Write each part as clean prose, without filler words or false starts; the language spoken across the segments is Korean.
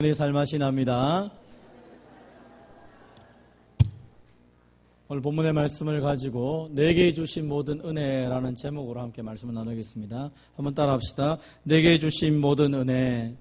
네, 살맛이 납니다. 오늘 본문의 말씀을 가지고 내게 주신 모든 은혜라는 제목으로 함께 말씀을 나누겠습니다. 한번 따라합시다. 내게 주신 모든 은혜.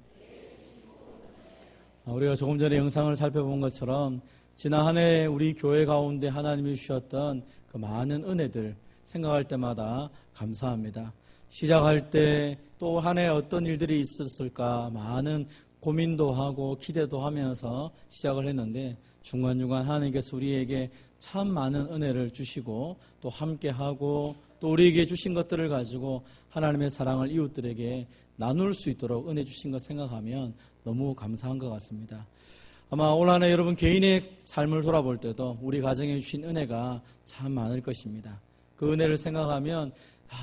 우리가 조금 전에 영상을 살펴본 것처럼 지난 한 해 우리 교회 가운데 하나님이 주셨던 그 많은 은혜들 생각할 때마다 감사합니다. 시작할 때 또 한 해 어떤 일들이 있었을까 많은 고민도 하고 기대도 하면서 시작을 했는데 중간중간 하나님께서 우리에게 참 많은 은혜를 주시고 또 함께하고 또 우리에게 주신 것들을 가지고 하나님의 사랑을 이웃들에게 나눌 수 있도록 은혜 주신 것 생각하면 너무 감사한 것 같습니다. 아마 올 한 해 여러분 개인의 삶을 돌아볼 때도 우리 가정에 주신 은혜가 참 많을 것입니다. 그 은혜를 생각하면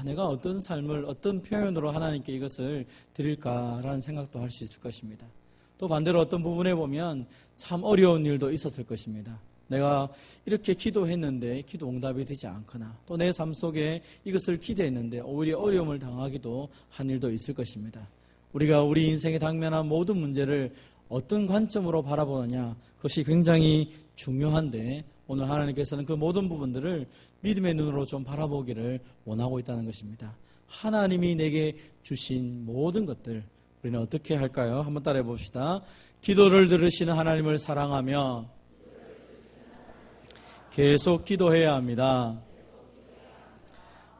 내가 어떤 삶을 어떤 표현으로 하나님께 이것을 드릴까라는 생각도 할 수 있을 것입니다. 또 반대로 어떤 부분에 보면 참 어려운 일도 있었을 것입니다. 내가 이렇게 기도했는데 기도 응답이 되지 않거나 또 내 삶 속에 이것을 기대했는데 오히려 어려움을 당하기도 한 일도 있을 것입니다. 우리가 우리 인생에 당면한 모든 문제를 어떤 관점으로 바라보느냐 그것이 굉장히 중요한데 오늘 하나님께서는 그 모든 부분들을 믿음의 눈으로 좀 바라보기를 원하고 있다는 것입니다. 하나님이 내게 주신 모든 것들 우리는 어떻게 할까요? 한번 따라해 봅시다. 기도를 들으시는 하나님을 사랑하며 계속 기도해야 합니다.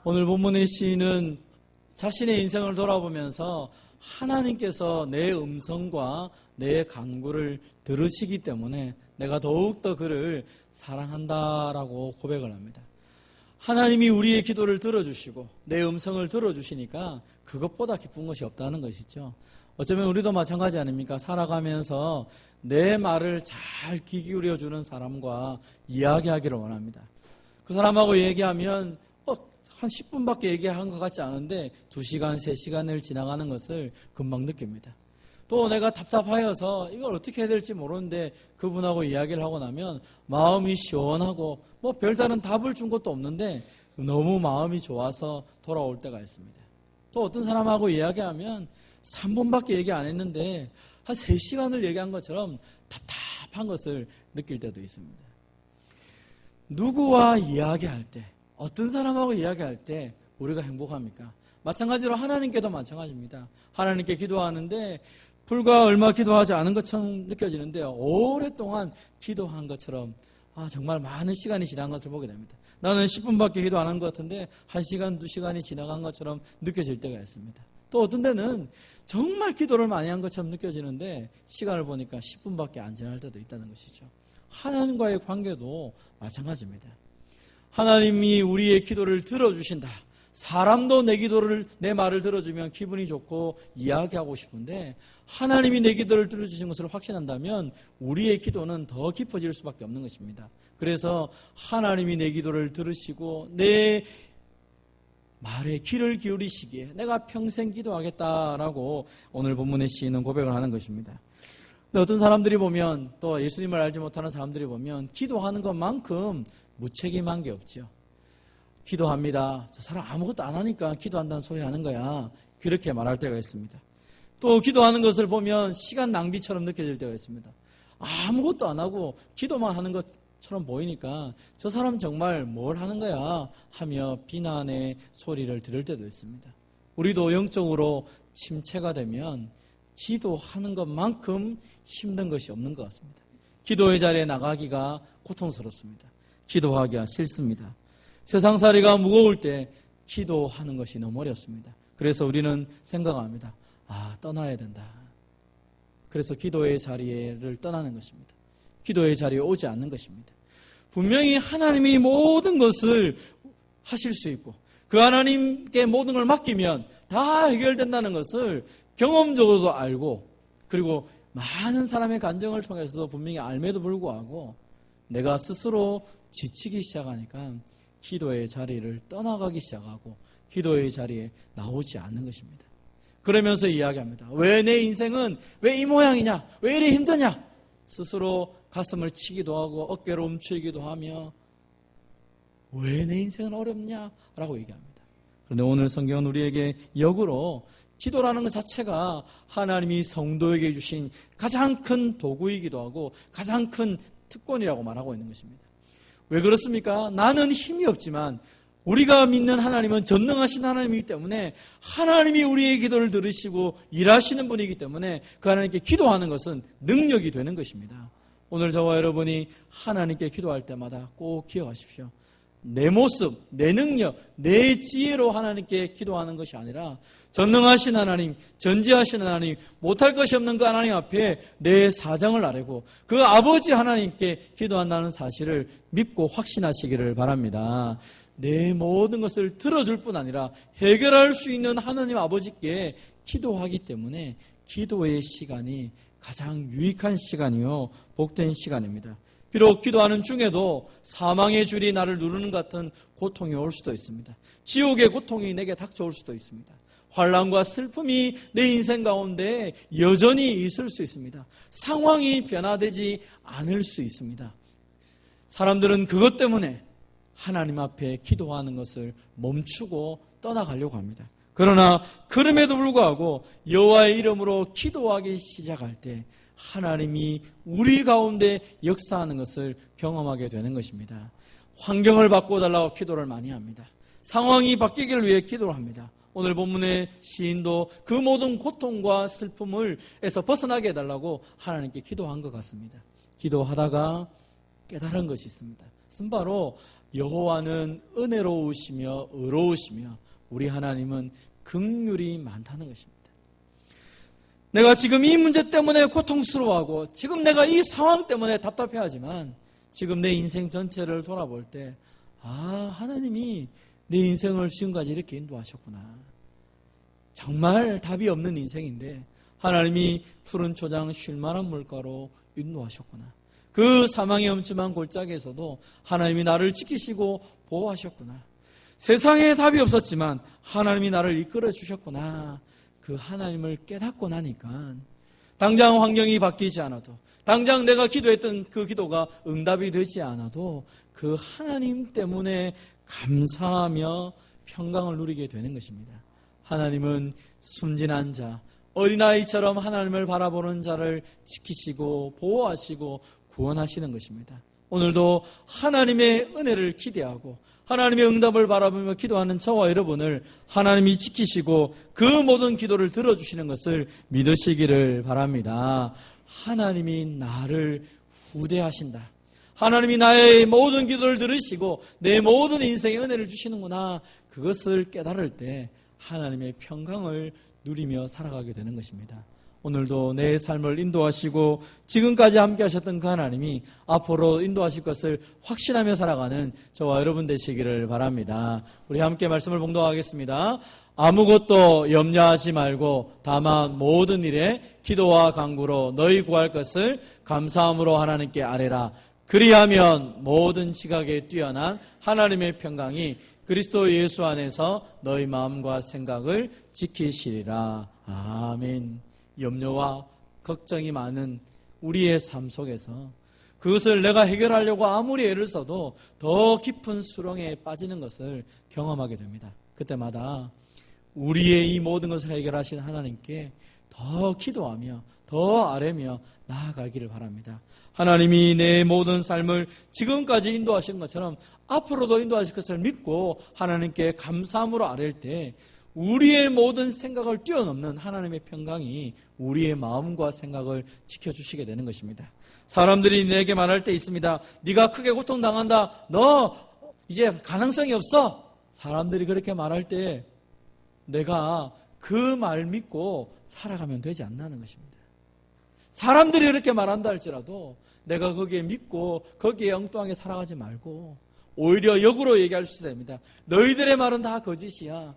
오늘 본문의 시인은 자신의 인생을 돌아보면서 하나님께서 내 음성과 내 간구를 들으시기 때문에 내가 더욱더 그를 사랑한다라고 고백을 합니다. 하나님이 우리의 기도를 들어주시고 내 음성을 들어주시니까 그것보다 기쁜 것이 없다는 것이죠. 어쩌면 우리도 마찬가지 아닙니까? 살아가면서 내 말을 잘 귀 기울여주는 사람과 이야기하기를 원합니다. 그 사람하고 얘기하면 한 10분밖에 얘기한 것 같지 않은데 2시간, 3시간을 지나가는 것을 금방 느낍니다. 또 내가 답답하여서 이걸 어떻게 해야 될지 모르는데 그분하고 이야기를 하고 나면 마음이 시원하고 별다른 답을 준 것도 없는데 너무 마음이 좋아서 돌아올 때가 있습니다. 또 어떤 사람하고 이야기하면 3분밖에 얘기 안 했는데 한 3시간을 얘기한 것처럼 답답한 것을 느낄 때도 있습니다. 누구와 이야기할 때 어떤 사람하고 이야기할 때 우리가 행복합니까? 마찬가지로 하나님께도 마찬가지입니다. 하나님께 기도하는데 불과 얼마 기도하지 않은 것처럼 느껴지는데 오랫동안 기도한 것처럼 정말 많은 시간이 지난 것을 보게 됩니다. 나는 10분밖에 기도 안 한 것 같은데 1시간, 2시간이 지나간 것처럼 느껴질 때가 있습니다. 또 어떤 데는 정말 기도를 많이 한 것처럼 느껴지는데 시간을 보니까 10분밖에 안 지날 때도 있다는 것이죠. 하나님과의 관계도 마찬가지입니다. 하나님이 우리의 기도를 들어주신다. 사람도 내 말을 들어주면 기분이 좋고 이야기하고 싶은데 하나님이 내 기도를 들어주신 것을 확신한다면 우리의 기도는 더 깊어질 수밖에 없는 것입니다. 그래서 하나님이 내 기도를 들으시고 내 말에 귀를 기울이시기에 내가 평생 기도하겠다라고 오늘 본문의 시인은 고백을 하는 것입니다. 근데 어떤 사람들이 보면 또 예수님을 알지 못하는 사람들이 보면 기도하는 것만큼 무책임한 게 없지요. 기도합니다. 저 사람 아무것도 안 하니까 기도한다는 소리 하는 거야. 그렇게 말할 때가 있습니다. 또 기도하는 것을 보면 시간 낭비처럼 느껴질 때가 있습니다. 아무것도 안 하고 기도만 하는 것처럼 보이니까 저 사람 정말 뭘 하는 거야 하며 비난의 소리를 들을 때도 있습니다. 우리도 영적으로 침체가 되면 기도하는 것만큼 힘든 것이 없는 것 같습니다. 기도의 자리에 나가기가 고통스럽습니다. 기도하기가 싫습니다. 세상살이가 무거울 때 기도하는 것이 너무 어렵습니다. 그래서 우리는 생각합니다. 떠나야 된다. 그래서 기도의 자리를 떠나는 것입니다. 기도의 자리에 오지 않는 것입니다. 분명히 하나님이 모든 것을 하실 수 있고 그 하나님께 모든 걸 맡기면 다 해결된다는 것을 경험적으로도 알고 그리고 많은 사람의 간증을 통해서도 분명히 알매도 불구하고 내가 스스로 지치기 시작하니까 기도의 자리를 떠나가기 시작하고 기도의 자리에 나오지 않는 것입니다. 그러면서 이야기합니다. 왜 내 인생은 왜 이 모양이냐? 왜 이리 힘드냐? 스스로 가슴을 치기도 하고 어깨를 움츠리기도 하며 왜 내 인생은 어렵냐? 라고 얘기합니다. 그런데 오늘 성경은 우리에게 역으로 기도라는 것 자체가 하나님이 성도에게 주신 가장 큰 도구이기도 하고 가장 큰 특권이라고 말하고 있는 것입니다. 왜 그렇습니까? 나는 힘이 없지만 우리가 믿는 하나님은 전능하신 하나님이기 때문에 하나님이 우리의 기도를 들으시고 일하시는 분이기 때문에 그 하나님께 기도하는 것은 능력이 되는 것입니다. 오늘 저와 여러분이 하나님께 기도할 때마다 꼭 기억하십시오. 내 모습, 내 능력, 내 지혜로 하나님께 기도하는 것이 아니라 전능하신 하나님, 전지하신 하나님, 못할 것이 없는 그 하나님 앞에 내 사정을 아뢰고 그 아버지 하나님께 기도한다는 사실을 믿고 확신하시기를 바랍니다. 내 모든 것을 들어줄 뿐 아니라 해결할 수 있는 하나님 아버지께 기도하기 때문에 기도의 시간이 가장 유익한 시간이요 복된 시간입니다. 비록 기도하는 중에도 사망의 줄이 나를 누르는 것 같은 고통이 올 수도 있습니다. 지옥의 고통이 내게 닥쳐올 수도 있습니다. 환난과 슬픔이 내 인생 가운데 여전히 있을 수 있습니다. 상황이 변화되지 않을 수 있습니다. 사람들은 그것 때문에 하나님 앞에 기도하는 것을 멈추고 떠나가려고 합니다. 그러나 그럼에도 불구하고 여호와의 이름으로 기도하기 시작할 때 하나님이 우리 가운데 역사하는 것을 경험하게 되는 것입니다. 환경을 바꿔달라고 기도를 많이 합니다. 상황이 바뀌기를 위해 기도를 합니다. 오늘 본문의 시인도 그 모든 고통과 슬픔에서 벗어나게 해달라고 하나님께 기도한 것 같습니다. 기도하다가 깨달은 것이 있습니다. 그것은 바로 여호와는 은혜로우시며 의로우시며 우리 하나님은 긍휼이 많다는 것입니다. 내가 지금 이 문제 때문에 고통스러워하고 지금 내가 이 상황 때문에 답답해하지만 지금 내 인생 전체를 돌아볼 때 하나님이 내 인생을 지금까지 이렇게 인도하셨구나. 정말 답이 없는 인생인데 하나님이 푸른 초장 쉴만한 물가로 인도하셨구나. 그 사망의 엄침한 골짜기에서도 하나님이 나를 지키시고 보호하셨구나. 세상에 답이 없었지만 하나님이 나를 이끌어 주셨구나. 그 하나님을 깨닫고 나니까 당장 환경이 바뀌지 않아도 당장 내가 기도했던 그 기도가 응답이 되지 않아도 그 하나님 때문에 감사하며 평강을 누리게 되는 것입니다. 하나님은 순진한 자, 어린아이처럼 하나님을 바라보는 자를 지키시고 보호하시고 구원하시는 것입니다. 오늘도 하나님의 은혜를 기대하고 하나님의 응답을 바라보며 기도하는 저와 여러분을 하나님이 지키시고 그 모든 기도를 들어주시는 것을 믿으시기를 바랍니다. 하나님이 나를 후대하신다. 하나님이 나의 모든 기도를 들으시고 내 모든 인생에 은혜를 주시는구나. 그것을 깨달을 때 하나님의 평강을 누리며 살아가게 되는 것입니다. 오늘도 내 삶을 인도하시고 지금까지 함께 하셨던 그 하나님이 앞으로 인도하실 것을 확신하며 살아가는 저와 여러분 되시기를 바랍니다. 우리 함께 말씀을 봉독하겠습니다. 아무것도 염려하지 말고 다만 모든 일에 기도와 간구로 너희 구할 것을 감사함으로 하나님께 아뢰라. 그리하면 모든 지각에 뛰어난 하나님의 평강이 그리스도 예수 안에서 너희 마음과 생각을 지키시리라. 아멘. 염려와 걱정이 많은 우리의 삶 속에서 그것을 내가 해결하려고 아무리 애를 써도 더 깊은 수렁에 빠지는 것을 경험하게 됩니다. 그때마다 우리의 이 모든 것을 해결하신 하나님께 더 기도하며 더 아뢰며 나아가기를 바랍니다. 하나님이 내 모든 삶을 지금까지 인도하신 것처럼 앞으로도 인도하실 것을 믿고 하나님께 감사함으로 아뢰일 때 우리의 모든 생각을 뛰어넘는 하나님의 평강이 우리의 마음과 생각을 지켜주시게 되는 것입니다. 사람들이 내게 말할 때 있습니다. 네가 크게 고통당한다. 너 이제 가능성이 없어. 사람들이 그렇게 말할 때 내가 그 말 믿고 살아가면 되지 않나는 것입니다. 사람들이 그렇게 말한다 할지라도 내가 거기에 믿고 거기에 엉뚱하게 살아가지 말고 오히려 역으로 얘기할 수 있습니다. 너희들의 말은 다 거짓이야.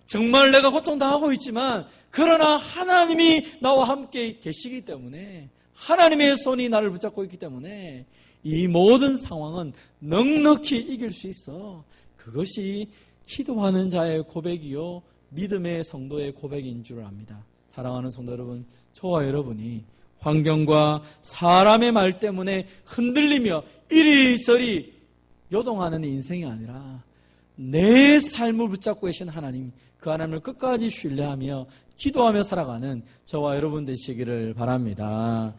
정말 내가 고통당하고 있지만 그러나 하나님이 나와 함께 계시기 때문에 하나님의 손이 나를 붙잡고 있기 때문에 이 모든 상황은 넉넉히 이길 수 있어. 그것이 기도하는 자의 고백이요 믿음의 성도의 고백인 줄 압니다. 사랑하는 성도 여러분, 저와 여러분이 환경과 사람의 말 때문에 흔들리며 이리저리 요동하는 인생이 아니라 내 삶을 붙잡고 계신 하나님, 그 하나님을 끝까지 신뢰하며 기도하며 살아가는 저와 여러분 되시기를 바랍니다.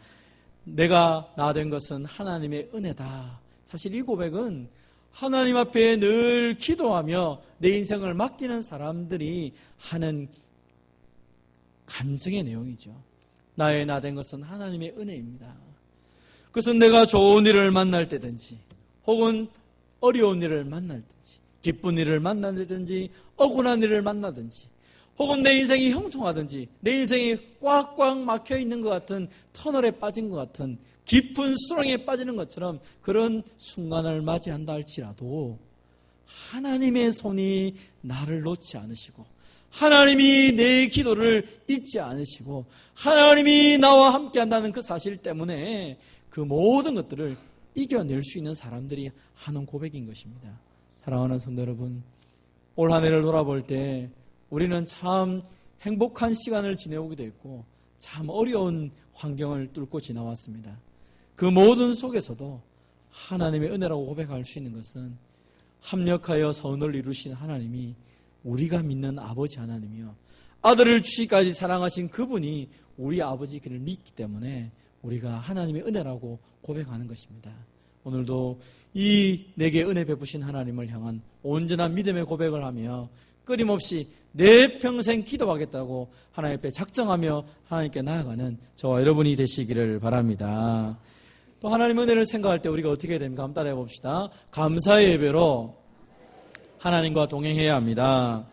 내가 나 된 것은 하나님의 은혜다. 사실 이 고백은 하나님 앞에 늘 기도하며 내 인생을 맡기는 사람들이 하는 간증의 내용이죠. 나의 나 된 것은 하나님의 은혜입니다. 그것은 내가 좋은 일을 만날 때든지 혹은 어려운 일을 만날든지 기쁜 일을 만나든지 억울한 일을 만나든지 혹은 내 인생이 형통하든지 내 인생이 꽉꽉 막혀있는 것 같은 터널에 빠진 것 같은 깊은 수렁에 빠지는 것처럼 그런 순간을 맞이한다 할지라도 하나님의 손이 나를 놓지 않으시고 하나님이 내 기도를 잊지 않으시고 하나님이 나와 함께 한다는 그 사실 때문에 그 모든 것들을 이겨낼 수 있는 사람들이 하는 고백인 것입니다. 사랑하는 성도 여러분, 올 한 해를 돌아볼 때 우리는 참 행복한 시간을 지내오기도 했고 참 어려운 환경을 뚫고 지나왔습니다. 그 모든 속에서도 하나님의 은혜라고 고백할 수 있는 것은 합력하여 선을 이루신 하나님이 우리가 믿는 아버지 하나님이요 아들을 주시기까지 사랑하신 그분이 우리 아버지를 믿기 때문에 우리가 하나님의 은혜라고 고백하는 것입니다. 오늘도 이 내게 은혜 베푸신 하나님을 향한 온전한 믿음의 고백을 하며 끊임없이 내 평생 기도하겠다고 하나님 앞에 작정하며 하나님께 나아가는 저와 여러분이 되시기를 바랍니다. 또 하나님의 은혜를 생각할 때 우리가 어떻게 해야 됩니까? 한번 따라해 봅시다. 감사의 예배로 하나님과 동행해야 합니다.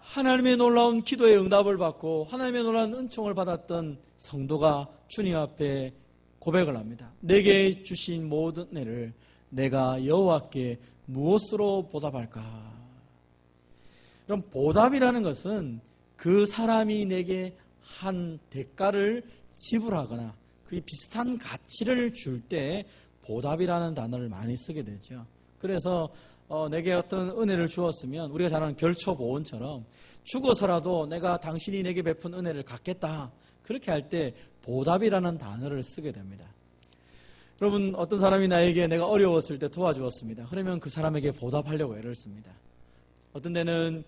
하나님의 놀라운 기도의 응답을 받고 하나님의 놀라운 은총을 받았던 성도가 주님 앞에 고백을 합니다. 내게 주신 모든 은혜를 내가 여호와께 무엇으로 보답할까? 그럼 보답이라는 것은 그 사람이 내게 한 대가를 지불하거나 그 비슷한 가치를 줄 때 보답이라는 단어를 많이 쓰게 되죠. 그래서 내게 어떤 은혜를 주었으면 우리가 잘 아는 결초보온처럼 죽어서라도 내가 당신이 내게 베푼 은혜를 갚겠다. 그렇게 할 때 보답이라는 단어를 쓰게 됩니다. 여러분, 어떤 사람이 나에게 내가 어려웠을 때 도와주었습니다. 그러면 그 사람에게 보답하려고 애를 씁니다. 어떤 데는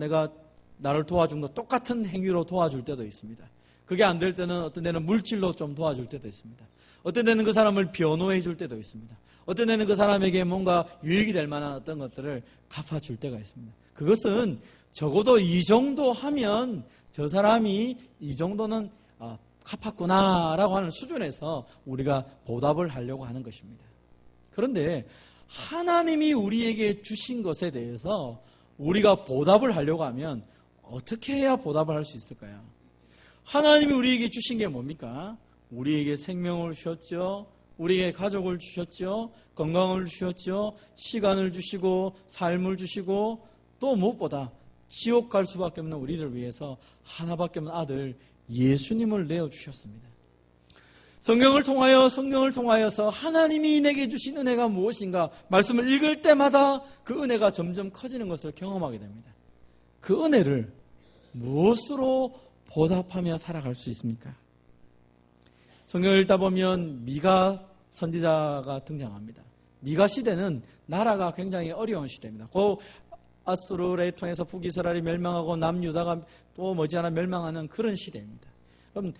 내가 나를 도와준 것 똑같은 행위로 도와줄 때도 있습니다. 그게 안 될 때는 어떤 데는 물질로 좀 도와줄 때도 있습니다. 어떤 데는 그 사람을 변호해 줄 때도 있습니다. 어떤 데는 그 사람에게 뭔가 유익이 될 만한 어떤 것들을 갚아줄 때가 있습니다. 그것은 적어도 이 정도 하면 저 사람이 이 정도는 갚았구나라고 하는 수준에서 우리가 보답을 하려고 하는 것입니다. 그런데 하나님이 우리에게 주신 것에 대해서 우리가 보답을 하려고 하면 어떻게 해야 보답을 할 수 있을까요? 하나님이 우리에게 주신 게 뭡니까? 우리에게 생명을 주셨죠. 우리에게 가족을 주셨죠. 건강을 주셨죠. 시간을 주시고 삶을 주시고 또 무엇보다 지옥 갈 수밖에 없는 우리를 위해서 하나밖에 없는 아들 예수님을 내어주셨습니다. 성경을 통하여서 하나님이 내게 주신 은혜가 무엇인가 말씀을 읽을 때마다 그 은혜가 점점 커지는 것을 경험하게 됩니다. 그 은혜를 무엇으로 보답하며 살아갈 수 있습니까? 성경을 읽다 보면 미가 선지자가 등장합니다. 미가 시대는 나라가 굉장히 어려운 시대입니다. 그 아수르를 통해서 북이스라엘이 멸망하고 남유다가 또 머지않아 멸망하는 그런 시대입니다. 그럼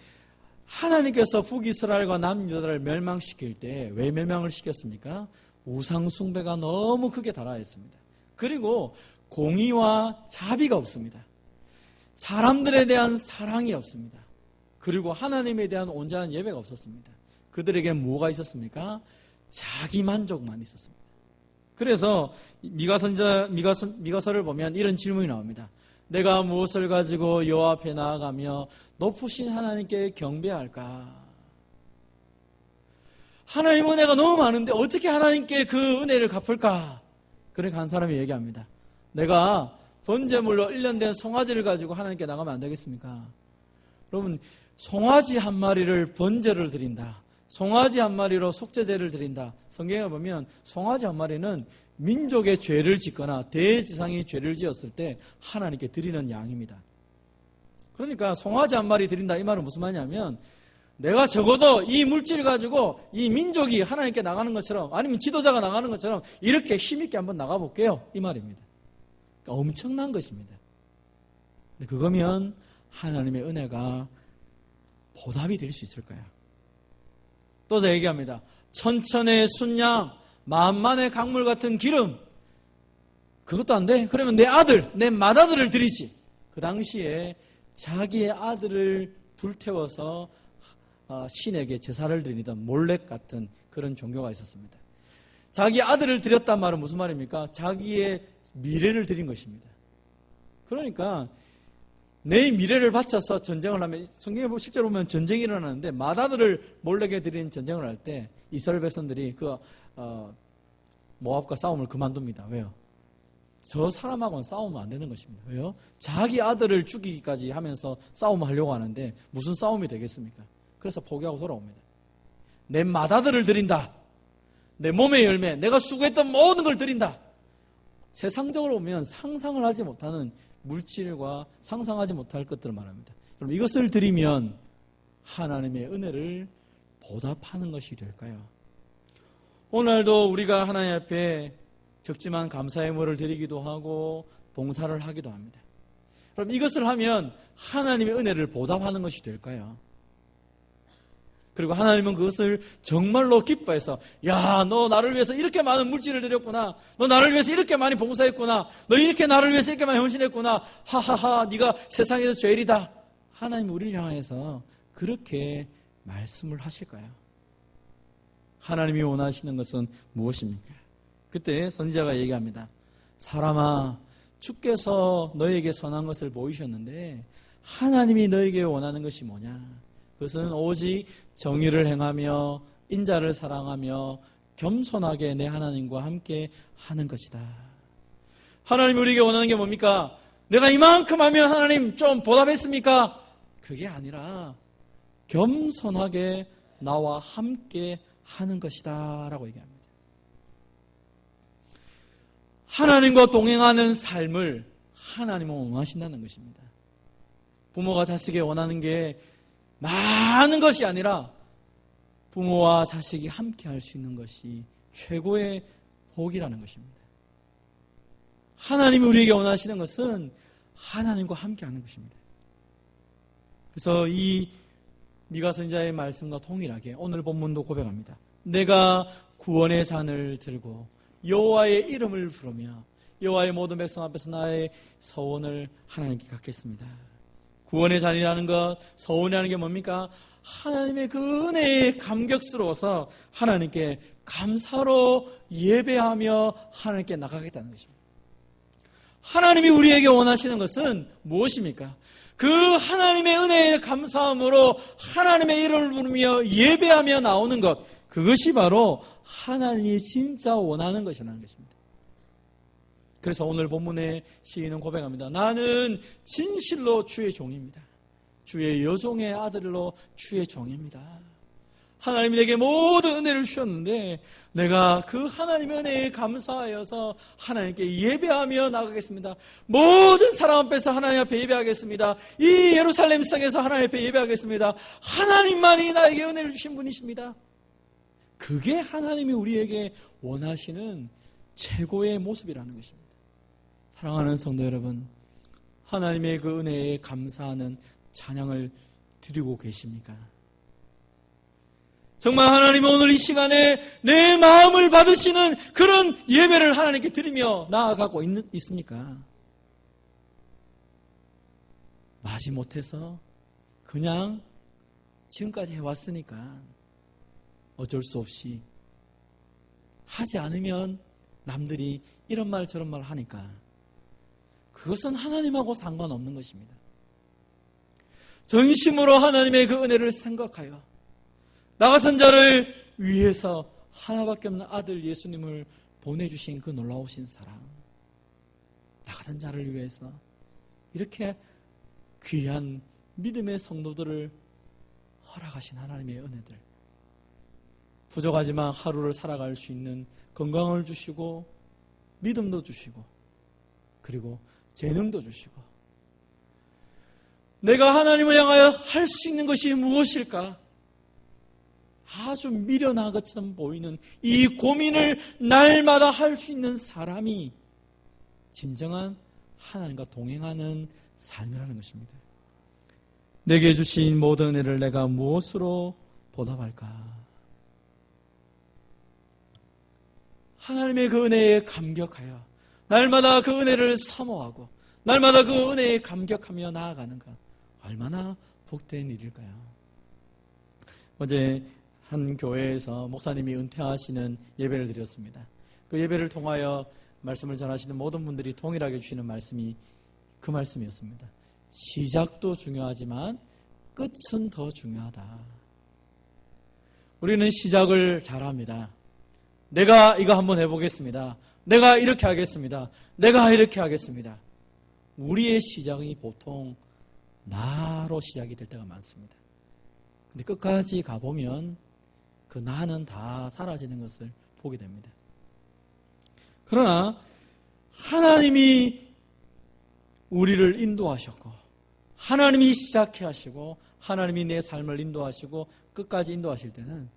하나님께서 북이스라엘과 남유다를 멸망시킬 때 왜 멸망을 시켰습니까? 우상숭배가 너무 크게 달하였습니다. 그리고 공의와 자비가 없습니다. 사람들에 대한 사랑이 없습니다. 그리고 하나님에 대한 온전한 예배가 없었습니다. 그들에게 뭐가 있었습니까? 자기 만족만 있었습니다. 그래서 미가서를 보면 이런 질문이 나옵니다. 내가 무엇을 가지고 여호와 앞에 나아가며 높으신 하나님께 경배할까? 하나님 은혜가 너무 많은데 어떻게 하나님께 그 은혜를 갚을까? 그러니까 한 사람이 얘기합니다. 내가 번제물로 1년 된 송아지를 가지고 하나님께 나가면 안 되겠습니까? 여러분, 송아지 한 마리를 번제를 드린다. 송아지 한 마리로 속죄제를 드린다. 성경에 보면 송아지 한 마리는 민족의 죄를 짓거나 대지상이 죄를 지었을 때 하나님께 드리는 양입니다. 그러니까 송아지 한 마리 드린다 이 말은 무슨 말이냐면 내가 적어도 이 물질 가지고 이 민족이 하나님께 나가는 것처럼 아니면 지도자가 나가는 것처럼 이렇게 힘있게 한번 나가볼게요 이 말입니다. 그러니까 엄청난 것입니다. 근데 그거면 하나님의 은혜가 보답이 될 수 있을까요? 또 제가 얘기합니다. 천천의 순양, 만만의 강물 같은 기름, 그것도 안 돼? 그러면 내 아들, 내 맏아들을 드리지. 그 당시에 자기의 아들을 불태워서 신에게 제사를 드리던 몰렉 같은 그런 종교가 있었습니다. 자기 아들을 드렸단 말은 무슨 말입니까? 자기의 미래를 드린 것입니다. 그러니까 내 미래를 바쳐서 전쟁을 하면, 성경에 보면 실제로 보면 전쟁이 일어나는데 맏아들을 몰렉에 드린 전쟁을 할 때 이스라엘 백성들이 모압과 싸움을 그만둡니다. 왜요? 저 사람하고는 싸우면 안 되는 것입니다. 왜요? 자기 아들을 죽이기까지 하면서 싸움하려고 하는데 무슨 싸움이 되겠습니까? 그래서 포기하고 돌아옵니다. 내 맏아들을 드린다. 내 몸의 열매, 내가 수고했던 모든 걸 드린다. 세상적으로 보면 상상을 하지 못하는 물질과 상상하지 못할 것들을 말합니다. 그럼 이것을 드리면 하나님의 은혜를 보답하는 것이 될까요? 오늘도 우리가 하나님 앞에 적지만 감사의 물을 드리기도 하고 봉사를 하기도 합니다. 그럼 이것을 하면 하나님의 은혜를 보답하는 것이 될까요? 그리고 하나님은 그것을 정말로 기뻐해서, 야, 너 나를 위해서 이렇게 많은 물질을 드렸구나. 너 나를 위해서 이렇게 많이 봉사했구나. 너 이렇게 나를 위해서 이렇게 많이 헌신했구나. 하하하, 네가 세상에서 제일이다. 하나님 우리를 향해서 그렇게 말씀을 하실까요? 하나님이 원하시는 것은 무엇입니까? 그때 선지자가 얘기합니다. 사람아, 주께서 너에게 선한 것을 보이셨는데 하나님이 너에게 원하는 것이 뭐냐? 그것은 오직 정의를 행하며 인자를 사랑하며 겸손하게 내 하나님과 함께 하는 것이다. 하나님이 우리에게 원하는 게 뭡니까? 내가 이만큼 하면 하나님 좀 보답했습니까? 그게 아니라 겸손하게 나와 함께 하는 것이다 라고 얘기합니다. 하나님과 동행하는 삶을 하나님은 원하신다는 것입니다. 부모가 자식에게 원하는 게 많은 것이 아니라 부모와 자식이 함께 할 수 있는 것이 최고의 복이라는 것입니다. 하나님이 우리에게 원하시는 것은 하나님과 함께 하는 것입니다. 그래서 이 미가 선지자의 말씀과 동일하게 오늘 본문도 고백합니다. 내가 구원의 잔을 들고 여호와의 이름을 부르며 여호와의 모든 백성 앞에서 나의 서원을 하나님께 갖겠습니다. 구원의 잔이라는 것, 서원이라는 게 뭡니까? 하나님의 그 은혜에 감격스러워서 하나님께 감사로 예배하며 하나님께 나가겠다는 것입니다. 하나님이 우리에게 원하시는 것은 무엇입니까? 그 하나님의 은혜에 감사함으로 하나님의 이름을 부르며 예배하며 나오는 것, 그것이 바로 하나님이 진짜 원하는 것이라는 것입니다. 그래서 오늘 본문에 시인은 고백합니다. 나는 진실로 주의 종입니다. 주의 여종의 아들로 주의 종입니다. 하나님이 내게 모든 은혜를 주셨는데 내가 그 하나님의 은혜에 감사하여서 하나님께 예배하며 나가겠습니다. 모든 사람 앞에서 하나님 앞에 예배하겠습니다. 이 예루살렘 성에서 하나님 앞에 예배하겠습니다. 하나님만이 나에게 은혜를 주신 분이십니다. 그게 하나님이 우리에게 원하시는 최고의 모습이라는 것입니다. 사랑하는 성도 여러분, 하나님의 그 은혜에 감사하는 찬양을 드리고 계십니까? 정말 하나님은 오늘 이 시간에 내 마음을 받으시는 그런 예배를 하나님께 드리며 나아가고 있습니까? 마지못해서 그냥 지금까지 해왔으니까 어쩔 수 없이 하지 않으면 남들이 이런 말 저런 말 하니까 그것은 하나님하고 상관없는 것입니다. 전심으로 하나님의 그 은혜를 생각하여 나 같은 자를 위해서 하나밖에 없는 아들 예수님을 보내주신 그 놀라우신 사랑, 나 같은 자를 위해서 이렇게 귀한 믿음의 성도들을 허락하신 하나님의 은혜들, 부족하지만 하루를 살아갈 수 있는 건강을 주시고 믿음도 주시고 그리고 재능도 주시고, 내가 하나님을 향하여 할 수 있는 것이 무엇일까? 아주 미련한 것처럼 보이는 이 고민을 날마다 할 수 있는 사람이 진정한 하나님과 동행하는 삶이라는 것입니다. 내게 주신 모든 은혜를 내가 무엇으로 보답할까? 하나님의 그 은혜에 감격하여 날마다 그 은혜를 사모하고 날마다 그 은혜에 감격하며 나아가는 것, 얼마나 복된 일일까요? 어제 한 교회에서 목사님이 은퇴하시는 예배를 드렸습니다. 그 예배를 통하여 말씀을 전하시는 모든 분들이 동일하게 주시는 말씀이 그 말씀이었습니다. 시작도 중요하지만 끝은 더 중요하다. 우리는 시작을 잘합니다. 내가 이거 한번 해보겠습니다. 내가 이렇게 하겠습니다. 내가 이렇게 하겠습니다. 우리의 시작이 보통 나로 시작이 될 때가 많습니다. 근데 끝까지 가보면 그 나는 다 사라지는 것을 보게 됩니다. 그러나 하나님이 우리를 인도하셨고 하나님이 시작해 하시고 하나님이 내 삶을 인도하시고 끝까지 인도하실 때는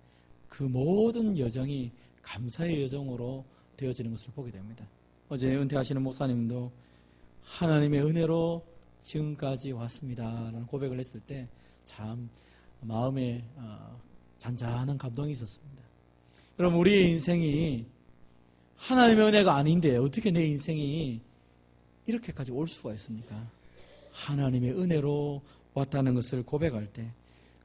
그 모든 여정이 감사의 여정으로 되어지는 것을 보게 됩니다. 어제 은퇴하시는 목사님도 하나님의 은혜로 지금까지 왔습니다라는 고백을 했을 때 참 마음에 잔잔한 감동이 있었습니다. 여러분, 우리의 인생이 하나님의 은혜가 아닌데 어떻게 내 인생이 이렇게까지 올 수가 있습니까? 하나님의 은혜로 왔다는 것을 고백할 때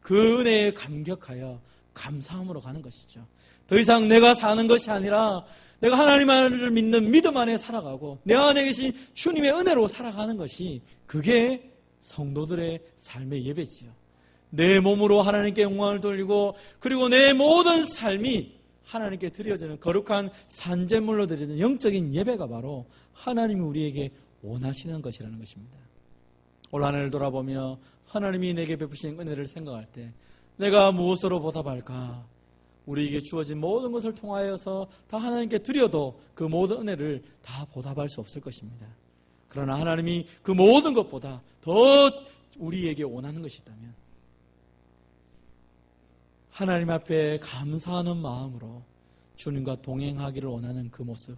그 은혜에 감격하여 감사함으로 가는 것이죠. 더 이상 내가 사는 것이 아니라 내가 하나님을 믿는 믿음 안에 살아가고 내 안에 계신 주님의 은혜로 살아가는 것이, 그게 성도들의 삶의 예배지요. 내 몸으로 하나님께 영광을 돌리고 그리고 내 모든 삶이 하나님께 드려지는 거룩한 산제물로 드리는 영적인 예배가 바로 하나님이 우리에게 원하시는 것이라는 것입니다. 올 한 해를 돌아보며 하나님이 내게 베푸신 은혜를 생각할 때 내가 무엇으로 보답할까? 우리에게 주어진 모든 것을 통하여서 다 하나님께 드려도 그 모든 은혜를 다 보답할 수 없을 것입니다. 그러나 하나님이 그 모든 것보다 더 우리에게 원하는 것이 있다면 하나님 앞에 감사하는 마음으로 주님과 동행하기를 원하는 그 모습,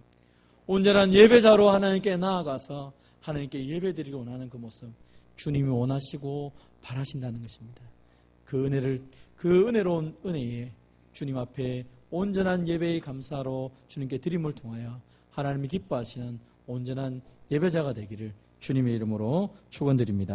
온전한 예배자로 하나님께 나아가서 하나님께 예배드리기 원하는 그 모습, 주님이 원하시고 바라신다는 것입니다. 그 은혜로운 은혜에 주님 앞에 온전한 예배의 감사로 주님께 드림을 통하여 하나님이 기뻐하시는 온전한 예배자가 되기를 주님의 이름으로 축원드립니다.